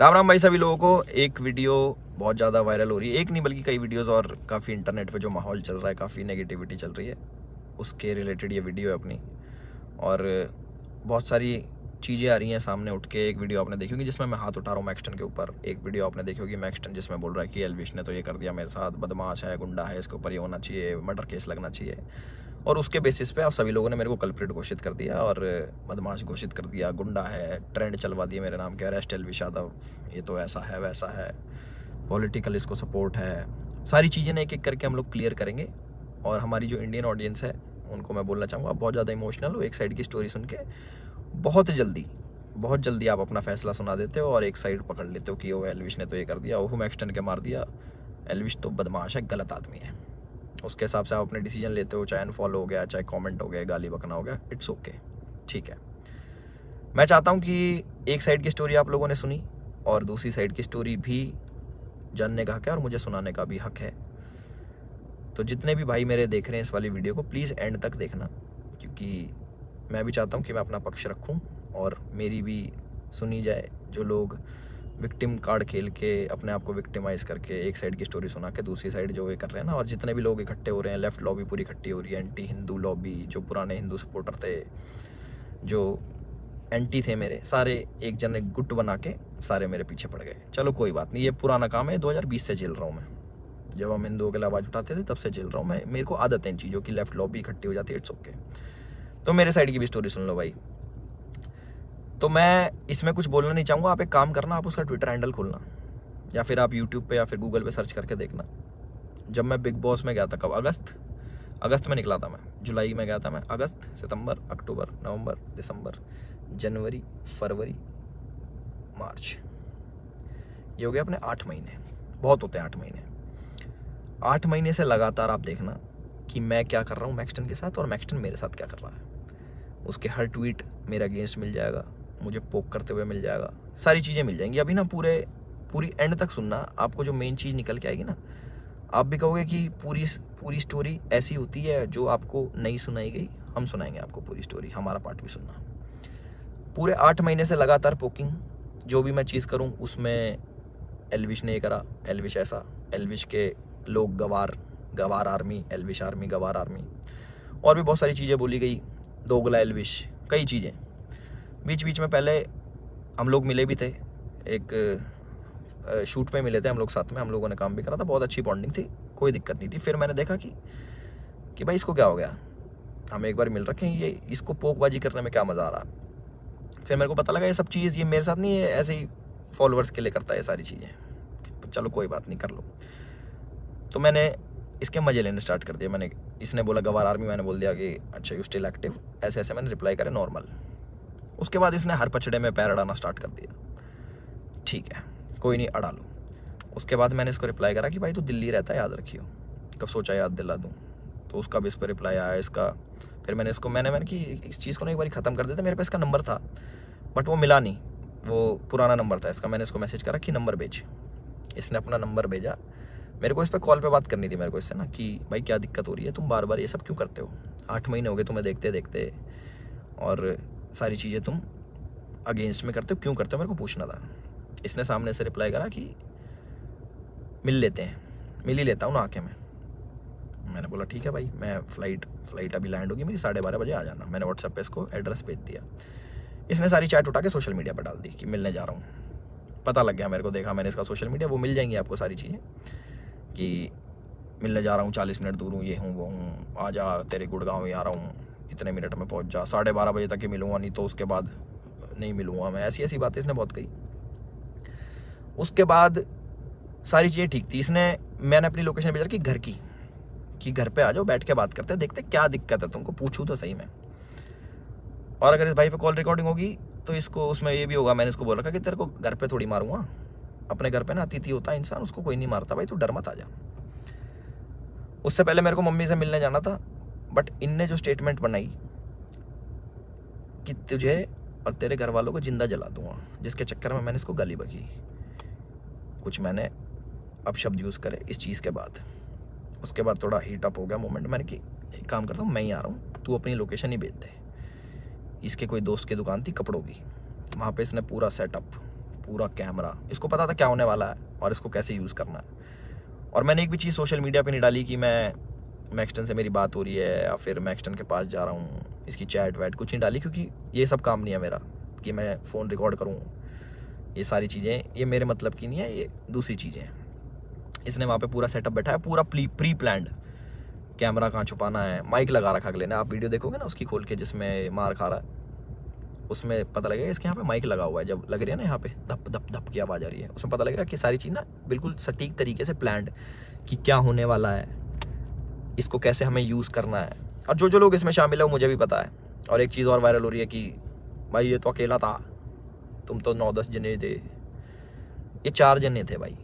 राम राम भाई सभी लोगों को। एक वीडियो बहुत ज़्यादा वायरल हो रही है, एक नहीं बल्कि कई वीडियोस, और काफ़ी इंटरनेट पे जो माहौल चल रहा है, काफ़ी नेगेटिविटी चल रही है, उसके रिलेटेड ये वीडियो है अपनी। और बहुत सारी चीज़ें आ रही हैं सामने उठ के। एक वीडियो आपने देखी होगी जिसमें मैं हाथ उठा रहा हूँ मैक्सटन के ऊपर। एक वीडियो आपने देखी होगी मैक्सटन जिसमें बोल रहा है कि एल्विश ने तो ये कर दिया मेरे साथ, बदमाश है, गुंडा है, इसके ऊपर ये होना चाहिए, मर्डर केस लगना चाहिए। और उसके बेसिस पे आप सभी लोगों ने मेरे को कल्प्रिट घोषित कर दिया और बदमाश घोषित कर दिया, गुंडा है, ट्रेंड चलवा दिए मेरे नाम के, अरेस्ट एल्विश यादव, ये तो ऐसा है वैसा है, पॉलिटिकल इसको सपोर्ट है। सारी चीज़ें ना एक एक करके हम लोग क्लियर करेंगे। और हमारी जो इंडियन ऑडियंस है उनको मैं बोलना चाहूँगा, आप बहुत ज़्यादा इमोशनल हो। एक साइड की स्टोरी सुन के बहुत जल्दी आप अपना फैसला सुना देते हो और एक साइड पकड़ लेते हो कि वो एल्विश ने तो ये कर दिया, वो मैक्सटन के मार दिया, एल्विश तो बदमाश है, गलत आदमी है। उसके हिसाब से आप अपने डिसीजन लेते हो, चाहे अनफॉलो हो गया, चाहे कमेंट हो गया, गाली बकना हो गया, इट्स ओके, ठीक है। मैं चाहता हूँ कि एक साइड की स्टोरी आप लोगों ने सुनी और दूसरी साइड की स्टोरी भी जानने का हक है और मुझे सुनाने का भी हक है। तो जितने भी भाई मेरे देख रहे हैं इस वाली वीडियो को, प्लीज़ एंड तक देखना, क्योंकि मैं भी चाहता हूँ कि मैं अपना पक्ष रखूँ और मेरी भी सुनी जाए। जो लोग विक्टिम कार्ड खेल के अपने आप को विक्टिमाइज़ करके एक साइड की स्टोरी सुना के दूसरी साइड जो ये कर रहे हैं ना, और जितने भी लोग इकट्ठे हो रहे हैं, लेफ्ट लॉबी पूरी इकट्ठी हो रही है, एंटी हिंदू लॉबी, जो पुराने हिंदू सपोर्टर थे, जो एंटी थे मेरे, सारे एक जन एक गुट बना के सारे मेरे पीछे पड़ गए। चलो कोई बात नहीं, ये पुराना काम है, 2020 से झेल रहा हूँ मैं। जब हम हिंदुओं के लिए आवाज़ उठाते थे तब से झेल रहा हूँ मैं। मेरे को आदत है इन चीज़ों की, लेफ्ट लॉबी इकट्ठी हो जाती है, इट्स ओके। तो मेरे साइड की भी स्टोरी सुन लो भाई। तो मैं इसमें कुछ बोलना नहीं चाहूँगा, आप एक काम करना, आप उसका ट्विटर हैंडल खोलना या फिर आप यूट्यूब पे या फिर गूगल पे सर्च करके देखना। जब मैं बिग बॉस में गया था, कब, अगस्त में निकला था मैं, जुलाई में गया था मैं, अगस्त, सितंबर, अक्टूबर, नवंबर, दिसंबर, जनवरी, फरवरी, मार्च, ये हो गया अपने 8 महीने। बहुत होते हैं 8 महीने। 8 महीने से लगातार आप देखना कि मैं क्या कर रहा हूँ मैक्सटन के साथ और मैक्सटन मेरे साथ क्या कर रहा है। उसके हर ट्वीट मेरे अगेंस्ट मिल जाएगा, मुझे पोक करते हुए मिल जाएगा, सारी चीज़ें मिल जाएंगी। अभी ना पूरी एंड तक सुनना, आपको जो मेन चीज़ निकल के आएगी ना, आप भी कहोगे कि पूरी स्टोरी ऐसी होती है जो आपको नहीं सुनाई गई। हम सुनाएंगे आपको पूरी स्टोरी, हमारा पार्ट भी सुनना। पूरे 8 महीने से लगातार पोकिंग, जो भी मैं चीज़ करूँ उसमें एल्विश ने ये करा, एल्विश ऐसा, एल्विश के लोग गवार आर्मी, एल्विश आर्मी, गवार आर्मी, और भी बहुत सारी चीज़ें बोली गई, दोगला एल्विश, कई चीज़ें। बीच बीच में पहले हम लोग मिले भी थे, एक शूट पे मिले थे हम लोग साथ में, हम लोगों ने काम भी करा था, बहुत अच्छी बॉन्डिंग थी, कोई दिक्कत नहीं थी। फिर मैंने देखा कि भाई इसको क्या हो गया, हम एक बार मिल रखे हैं, ये इसको पोकबाजी करने में क्या मज़ा आ रहा। फिर मेरे को पता लगा ये सब चीज़ ये मेरे साथ नहीं है, ऐसे ही फॉलोअर्स के लिए करता है ये सारी चीज़ें। चलो कोई बात नहीं, कर लो। तो मैंने इसके मज़े लेने स्टार्ट कर दिया। इसने बोला गवार आर्मी, मैंने बोल दिया कि अच्छा यू स्टिल एक्टिव, ऐसे ऐसे मैंने रिप्लाई करे नॉर्मल। उसके बाद इसने हर पचड़े में पैर अड़ाना स्टार्ट कर दिया। ठीक है, कोई नहीं, अड़ा लो। उसके बाद मैंने इसको रिप्लाई करा कि भाई तू दिल्ली रहता है, याद रखियो, कब सोचा याद दिला दूँ। तो उसका भी इस पर रिप्लाई आया इसका। फिर मैंने इसको मैंने कि इस चीज़ को ना एक बार ख़त्म कर देते। मेरे पास इसका नंबर था बट वो मिला नहीं, वो पुराना नंबर था इसका। मैंने इसको मैसेज करा कि नंबर भेज, इसने अपना नंबर भेजा। मेरे को इस पर कॉल पे बात करनी थी मेरे को इससे ना, कि भाई क्या दिक्कत हो रही है, तुम बार बार ये सब क्यों करते हो, 8 महीने हो गए तुम्हें देखते देखते, और सारी चीज़ें तुम अगेंस्ट में करते हो, क्यों करते हो, मेरे को पूछना था। इसने सामने से रिप्लाई करा कि मिल लेते हैं, मिल ही लेता हूँ ना आके मैं। मैंने बोला ठीक है भाई, मैं फ्लाइट अभी लैंड होगी मेरी, 12:30 बजे आ जाना। मैंने व्हाट्सएप पे इसको एड्रेस भेज दिया। इसने सारी चैट उठा के सोशल मीडिया पर डाल दी कि मिलने जा रहा हूँ। पता लग गया मेरे को, देखा मैंने इसका सोशल मीडिया, वो मिल जाएंगी आपको सारी चीज़ें कि मिलने जा रहा हूँ, 40 मिनट दूर हूँ, ये हूँ वो हूँ, आ जा, तेरे गुड़गांव ही आ रहा हूँ, इतने मिनट में पहुँच जा, 12:30 बजे तक ही मिलूँगा, नहीं तो उसके बाद नहीं मिलूँगा मैं। ऐसी ऐसी बातें इसने बहुत कही। उसके बाद सारी चीज़ें ठीक थी। मैंने अपनी लोकेशन भेजा कि घर की, कि घर पे आ जाओ, बैठ के बात करते हैं, देखते क्या दिक्कत है तुमको, पूछूँ तो सही मैं। और अगर इस भाई पे कॉल रिकॉर्डिंग होगी तो इसको उसमें ये भी होगा, मैंने इसको बोल रखा कि तेरे को घर पे थोड़ी मारूंगा, अपने घर पे ना अतिथि होता है इंसान, उसको कोई नहीं मारता भाई, तू डर मत आ जा। उससे पहले मेरे को मम्मी से मिलने जाना था, बट इनने जो स्टेटमेंट बनाई कि तुझे और तेरे घर वालों को जिंदा जला दूंगा, जिसके चक्कर में मैंने इसको गाली बकी, कुछ मैंने अपशब्द यूज़ करे इस चीज़ के बाद। उसके बाद थोड़ा हीट अप हो गया मोमेंट। मैंने कि एक काम करता हूँ, मैं ही आ रहा हूँ, तू अपनी लोकेशन ही भेज दे। इसके कोई दोस्त की दुकान थी कपड़ों की, वहाँ पे इसने पूरा पूरा कैमरा, इसको पता था क्या होने वाला है और इसको कैसे यूज़ करना है। और मैंने एक भी चीज़ सोशल मीडिया पे नहीं डाली कि मैं मैक्सटन से मेरी बात हो रही है या फिर मैक्सटन के पास जा रहा हूँ, इसकी चैट वैट कुछ नहीं डाली, क्योंकि ये सब काम नहीं है मेरा कि मैं फ़ोन रिकॉर्ड करूँ। ये सारी चीज़ें ये मेरे मतलब की नहीं है, ये दूसरी चीज़ें हैं। इसने वहाँ पे पूरा सेटअप बैठा है, पूरा प्री प्लान्ड, कैमरा कहाँ छुपाना है, माइक लगा रखा अगले ने। आप वीडियो देखोगे ना उसकी खोल के जिसमें मार खा रहा है, उसमें पता लगेगा इसके यहाँ पे माइक लगा हुआ है। जब लग रही है ना यहाँ पे धप धप धप की आवाज़ आ रही है, उसमें पता लगेगा कि सारी चीज़ ना बिल्कुल सटीक तरीके से प्लान्ड, कि क्या होने वाला है, इसको कैसे हमें यूज़ करना है। और जो जो लोग इसमें शामिल है वो मुझे भी पता है। और एक चीज़ और वायरल हो रही है कि भाई ये तो अकेला था, तुम तो 9-10 जने थे। ये 4 जने थे भाई,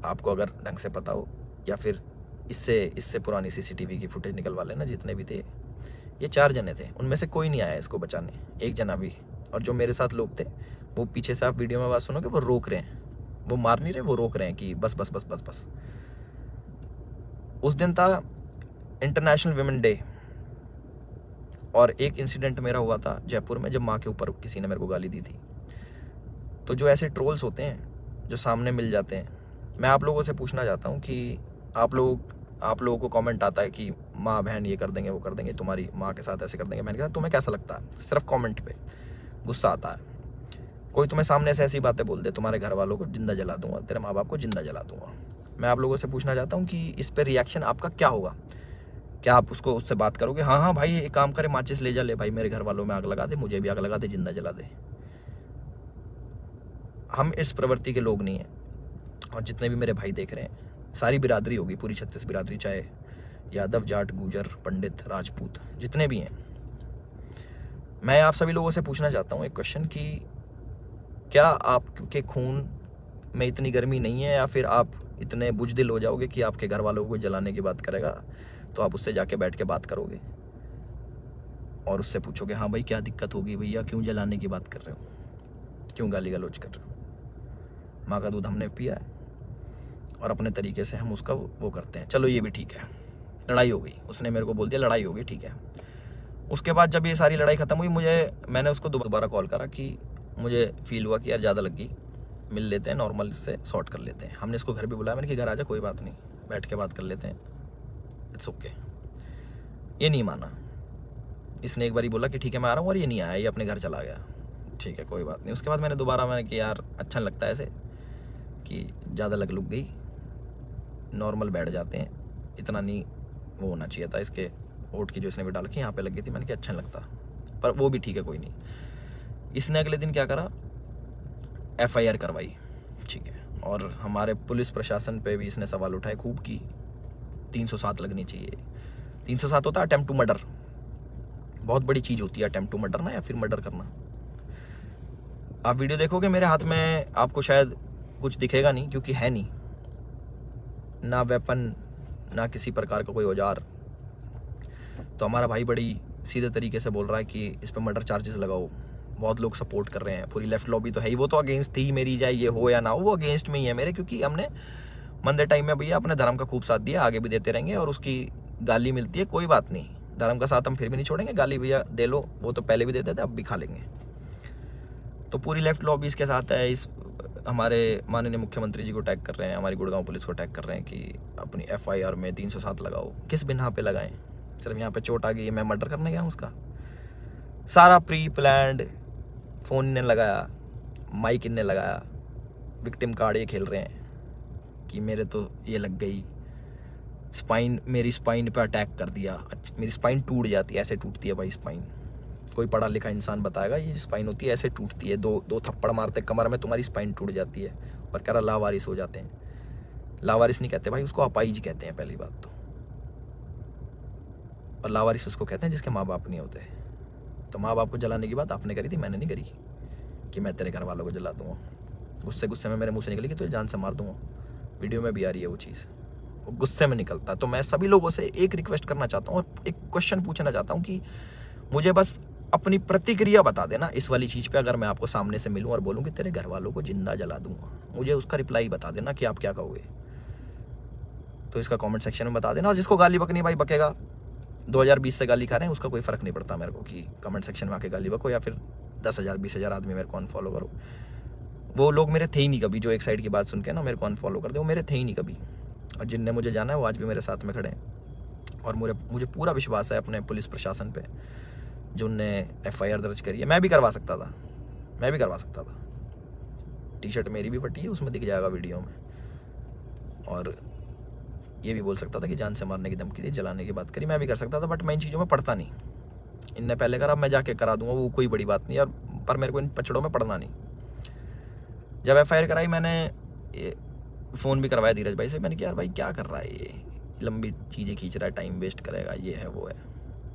आपको अगर ढंग से पता हो, या फिर इससे पुरानी CCTV की फुटेज निकलवा लेना, जितने भी थे ये 4 जने थे। उनमें से कोई नहीं आया इसको बचाने, एक जना भी। और जो मेरे साथ लोग थे वो पीछे से, आप वीडियो में बात सुनोगे, वो रोक रहे हैं, वो मार नहीं रहे, वो रोक रहे हैं कि बस बस बस बस बस। उस दिन था इंटरनेशनल विमेन डे, और एक इंसिडेंट मेरा हुआ था जयपुर में, जब माँ के ऊपर किसी ने मेरे को गाली दी थी। तो जो ऐसे ट्रोल्स होते हैं जो सामने मिल जाते हैं, मैं आप लोगों से पूछना चाहता हूँ कि आप लोगों को कमेंट आता है कि माँ बहन ये कर देंगे वो कर देंगे, तुम्हारी माँ के साथ ऐसे कर देंगे। मैंने कहा तुम्हें कैसा लगता है? सिर्फ कमेंट पे गुस्सा आता है। कोई तुम्हें सामने से ऐसी बातें बोल दे, तुम्हारे घर वालों को जिंदा जला दूंगा, तेरे माँ बाप को जिंदा जला दूंगा। मैं आप लोगों से पूछना चाहता हूँ कि इस पर रिएक्शन आपका क्या होगा? क्या आप उससे बात करोगे, हाँ हाँ भाई एक काम करे, माचिस ले जा, ले भाई मेरे घर वालों में आग लगा दे, मुझे भी आग लगा दे, जिंदा जला दे? हम इस प्रवृत्ति के लोग नहीं हैं। और जितने भी मेरे भाई देख रहे हैं, सारी बिरादरी होगी, पूरी 36 बिरादरी, चाहे यादव, जाट, गुजर, पंडित, राजपूत, जितने भी हैं, मैं आप सभी लोगों से पूछना चाहता हूँ एक क्वेश्चन कि क्या आपके खून में इतनी गर्मी नहीं है, या फिर आप इतने बुजदिल हो जाओगे कि आपके घर वालों को जलाने की बात करेगा तो आप उससे जाके बैठ के बात करोगे और उससे पूछोगे, हाँ भाई क्या दिक्कत होगी भैया, क्यों जलाने की बात कर रहे हो, क्यों गाली गलौज कर रहे हो? माँ का दूध हमने पिया है और अपने तरीके से हम उसका वो करते हैं। चलो ये भी ठीक है, लड़ाई हो गई, उसने मेरे को बोल दिया लड़ाई हो गई, ठीक है। उसके बाद जब ये सारी लड़ाई ख़त्म हुई, मैंने उसको दोबारा कॉल करा कि मुझे फील हुआ कि यार ज़्यादा लग गई, मिल लेते हैं, नॉर्मल इससे सॉर्ट कर लेते हैं। हमने इसको घर भी बुलाया, मैंने कि घर आ जा, कोई बात नहीं, बैठ के बात कर लेते हैं, इट्स ओके। ये नहीं माना, इसने एक बार बोला कि ठीक है मैं आ रहा हूँ, और ये नहीं आया, ये अपने घर चला गया। ठीक है कोई बात नहीं। उसके बाद मैंने कि यार अच्छा नहीं लगता ऐसे कि ज़्यादा लग गई, नॉर्मल बैठ जाते हैं, इतना नहीं वो होना चाहिए था। इसके वोट की जो इसने भी डाल के यहाँ पे लग गई थी, मैंने कि अच्छा नहीं लगता, पर वो भी ठीक है कोई नहीं। इसने अगले दिन क्या करा, FIR करवाई, ठीक है। और हमारे पुलिस प्रशासन पे भी इसने सवाल उठाए खूब की 307 लगनी चाहिए। 307 होता है अटेम्प्ट टू मर्डर, बहुत बड़ी चीज़ होती है अटेम्प्ट टू मर्डर ना, या फिर मर्डर करना। आप वीडियो देखोगे मेरे हाथ में, आपको शायद कुछ दिखेगा नहीं, क्योंकि है नहीं ना वेपन, ना किसी प्रकार का कोई औजार। तो हमारा भाई बड़ी सीधे तरीके से बोल रहा है कि इस पर मर्डर चार्जेस लगाओ। बहुत लोग सपोर्ट कर रहे हैं, पूरी लेफ्ट लॉबी तो है ही, वो तो अगेंस्ट थी मेरी, चाहे ये हो या ना हो, वो अगेंस्ट में ही है मेरे, क्योंकि हमने मंदे टाइम में भैया अपने धर्म का खूब साथ दिया, आगे भी देते रहेंगे। और उसकी गाली मिलती है, कोई बात नहीं, धर्म का साथ हम फिर भी नहीं छोड़ेंगे, गाली भैया दे लो, वो तो पहले भी देते थे, अब भी खा लेंगे। तो पूरी लेफ्ट लॉबी इसके साथ है। इस हमारे माननीय मुख्यमंत्री जी को टैग कर रहे हैं, हमारी गुड़गांव पुलिस को टैग कर रहे हैं कि अपनी FIR में 307 लगाओ। किस बिना पे लगाएं? सिर्फ यहाँ पे चोट आ गई, मैं मर्डर करने गया हूँ उसका? सारा प्री प्लान्ड, फ़ोन इनने लगाया, माइक इनने लगाया, विक्टिम कार्ड ये खेल रहे हैं कि मेरे तो ये लग गई, स्पाइन, मेरी स्पाइन पे अटैक कर दिया, मेरी स्पाइन टूट जाती है, ऐसे टूटती है भाई स्पाइन। कोई पढ़ा लिखा इंसान बताएगा ये स्पाइन होती है, ऐसे टूटती है, दो थप्पड़ मारते कमर में, तुम्हारी स्पाइन टूट जाती है। और कह रहा लावारिस हो जाते हैं। लावारिस नहीं कहते भाई, उसको अपाइज कहते हैं पहली बात तो। और लावारिस उसको कहते हैं जिसके माँ बाप नहीं होते। तो माँ बाप को जलाने की बात आपने करी थी, मैंने नहीं करी कि मैं तेरे घर वालों को जला दूंगा। गुस्से में मेरे मुँह से निकली कि तुझे जान से मार दूंगा। वीडियो में भी आ रही है वो चीज़, वो गुस्से में निकलता। तो मैं सभी लोगों से एक रिक्वेस्ट करना चाहता हूँ और एक क्वेश्चन पूछना चाहता हूँ कि मुझे बस अपनी प्रतिक्रिया बता देना इस वाली चीज़ पे। अगर मैं आपको सामने से मिलूं और बोलूं कि तेरे घर वालों को जिंदा जला दूंगा, मुझे उसका रिप्लाई बता देना कि आप क्या कहोगे। तो इसका कमेंट सेक्शन में बता देना। और जिसको गाली बकनी भाई बकेगा, 2020 से गाली खा रहे हैं, उसका कोई फ़र्क नहीं पड़ता मेरे को कि कमेंट सेक्शन में आके गाली बको या फिर 10,000 20,000 आदमी मेरे को अनफॉलो करो। वो लोग मेरे थे ही नहीं कभी, जो एक साइड की बात सुन के ना मेरे को अनफॉलो कर दे, वो मेरे थे ही नहीं कभी। और जिनने मुझे जाना है वो आज भी मेरे साथ में खड़े हैं। और मुझे पूरा विश्वास है अपने पुलिस प्रशासन पे, जो उनने FIR दर्ज करी है। मैं भी करवा सकता था। टी शर्ट मेरी भी फटी है, उसमें दिख जाएगा वीडियो में। और ये भी बोल सकता था कि जान से मारने की धमकी दी, जलाने की बात करी, मैं भी कर सकता था। बट मैं इन चीज़ों में पढ़ता नहीं। इनने पहले करा, मैं जाके करा दूंगा, वो कोई बड़ी बात नहीं यार। पर मेरे को इन पचड़ों में पढ़ना नहीं। जब FIR कराई मैंने फ़ोन भी करवाया धीरज भाई से। मैंने कहा यार भाई क्या कर रहा है ये, लंबी चीज़ें खींच रहा है, टाइम वेस्ट करेगा, ये है वो है।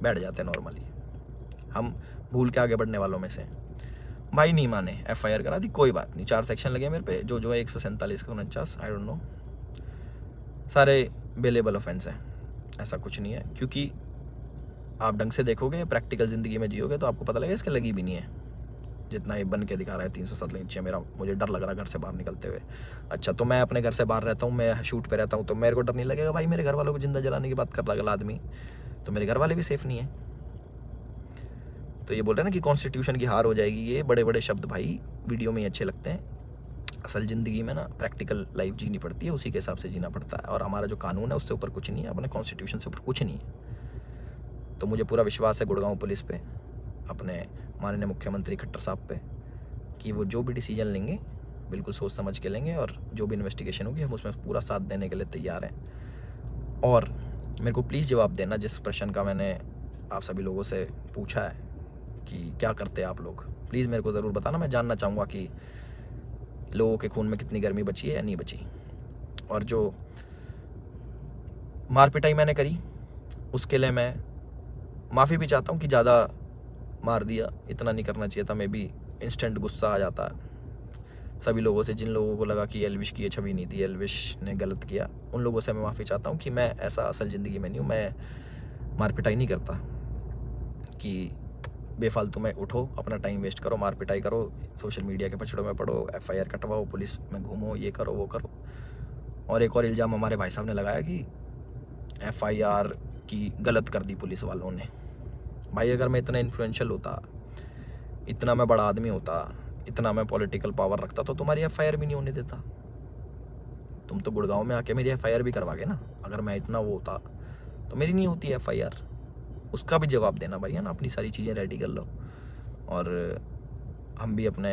बैठ जाते हैं नॉर्मली, हम भूल के आगे बढ़ने वालों में से। भाई नहीं माने, FIR करा दी, कोई बात नहीं। 4 सेक्शन लगे मेरे पे, जो है 147 का 49, आई डोंट नो, सारे बेलेबल ऑफेंस हैं। ऐसा कुछ नहीं है, क्योंकि आप ढंग से देखोगे, प्रैक्टिकल ज़िंदगी में जियोगे तो आपको पता लगेगा इसके लगी भी नहीं है। जितना ये बन के दिखा रहा है 307 नीचे, मुझे डर लग रहा है घर से बाहर निकलते हुए। अच्छा, तो मैं अपने घर से बाहर रहता हूँ, मैं शूट पे रहता हूँ, तो मेरे को डर नहीं लगेगा भाई मेरे घर वालों को जिंदा जलाने की बात कर रहा है आदमी, तो मेरे घर वाले भी सेफ नहीं है। तो ये बोल रहे हैं ना कि कॉन्स्टिट्यूशन की हार हो जाएगी, ये बड़े बड़े शब्द भाई वीडियो में ही अच्छे लगते हैं। असल ज़िंदगी में ना प्रैक्टिकल लाइफ जीनी पड़ती है, उसी के हिसाब से जीना पड़ता है। और हमारा जो कानून है उससे ऊपर कुछ नहीं है, अपने कॉन्स्टिट्यूशन से ऊपर कुछ नहीं है। तो मुझे पूरा विश्वास है गुड़गांव पुलिस पे, अपने माननीय मुख्यमंत्री खट्टर साहब पे, कि वो जो भी डिसीजन लेंगे बिल्कुल सोच समझ के लेंगे। और जो भी इन्वेस्टिगेशन होगी हम उसमें पूरा साथ देने के लिए तैयार हैं। और मेरे को प्लीज़ जवाब देना जिस प्रश्न का मैंने आप सभी लोगों से पूछा है कि क्या करते हैं आप लोग, प्लीज़ मेरे को ज़रूर बताना। मैं जानना चाहूँगा कि लोगों के खून में कितनी गर्मी बची है या नहीं बची। और जो मार पिटाई मैंने करी उसके लिए मैं माफ़ी भी चाहता हूँ कि ज़्यादा मार दिया, इतना नहीं करना चाहिए था। मैं भी इंस्टेंट गुस्सा आ जाता है सभी लोगों से, जिन लोगों को लगा कि एल्विश की ये छवि नहीं थी, एल्विश ने गलत किया, उन लोगों से मैं माफ़ी चाहता हूँ कि मैं ऐसा असल ज़िंदगी में नहीं हूँ। मैं मार पिटाई नहीं करता कि बेफालतू में उठो, अपना टाइम वेस्ट करो, मार पिटाई करो, सोशल मीडिया के पछड़ों में पड़ो, FIR कटवाओ, पुलिस में घूमो, ये करो वो करो। और एक और इल्ज़ाम हमारे भाई साहब ने लगाया कि FIR की गलत कर दी पुलिस वालों ने। भाई अगर मैं इतना इन्फ्लुएंशियल होता, इतना मैं बड़ा आदमी होता, इतना मैं पॉलिटिकल पावर रखता, तो तुम्हारी FIR भी नहीं होने देता। तुम तो गुड़गांव में आके मेरी FIR भी करवा गए ना। अगर मैं इतना वो होता तो मेरी नहीं होती FIR। उसका भी जवाब देना भाई, है ना। अपनी सारी चीज़ें रेडी कर लो और हम भी अपने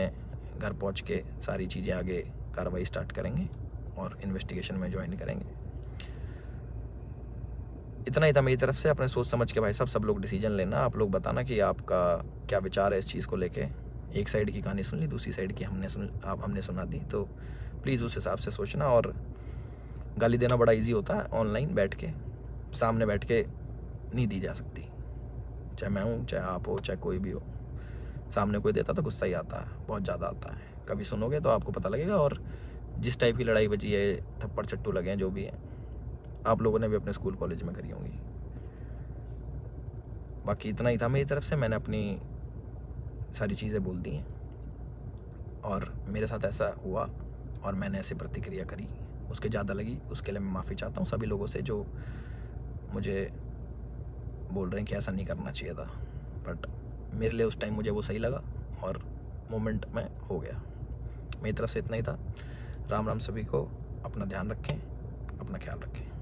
घर पहुंच के सारी चीज़ें आगे कार्रवाई स्टार्ट करेंगे और इन्वेस्टिगेशन में ज्वाइन करेंगे। इतना ही था मेरी तरफ से। अपने सोच समझ के भाई साहब सब लोग डिसीजन लेना। आप लोग बताना कि आपका क्या विचार है इस चीज़ को लेके। एक साइड की कहानी सुन ली, दूसरी साइड की हमने सुना दी, तो प्लीज़ उस हिसाब से सोचना। और गाली देना बड़ा इजी होता है, ऑनलाइन बैठ के, सामने बैठ के नहीं दी जा सकती। चाहे मैं हूँ, चाहे आप हो, चाहे कोई भी हो, सामने कोई देता तो गुस्सा ही आता है, बहुत ज़्यादा आता है। कभी सुनोगे तो आपको पता लगेगा। और जिस टाइप की लड़ाई बची है, थप्पड़ चट्टू लगे हैं, जो भी हैं, आप लोगों ने भी अपने स्कूल कॉलेज में करी होंगी। बाकी इतना ही था मेरी तरफ से। मैंने अपनी सारी चीज़ें बोल दी हैं और मेरे साथ ऐसा हुआ और मैंने ऐसी प्रतिक्रिया करी, उसके ज़्यादा लगी, उसके लिए मैं माफ़ी चाहता हूँ सभी लोगों से जो मुझे बोल रहे हैं कि ऐसा नहीं करना चाहिए था। बट मेरे लिए उस टाइम मुझे वो सही लगा और मोमेंट में हो गया। मेरी तरफ से इतना ही था। राम राम सभी को। अपना ध्यान रखें, अपना ख्याल रखें।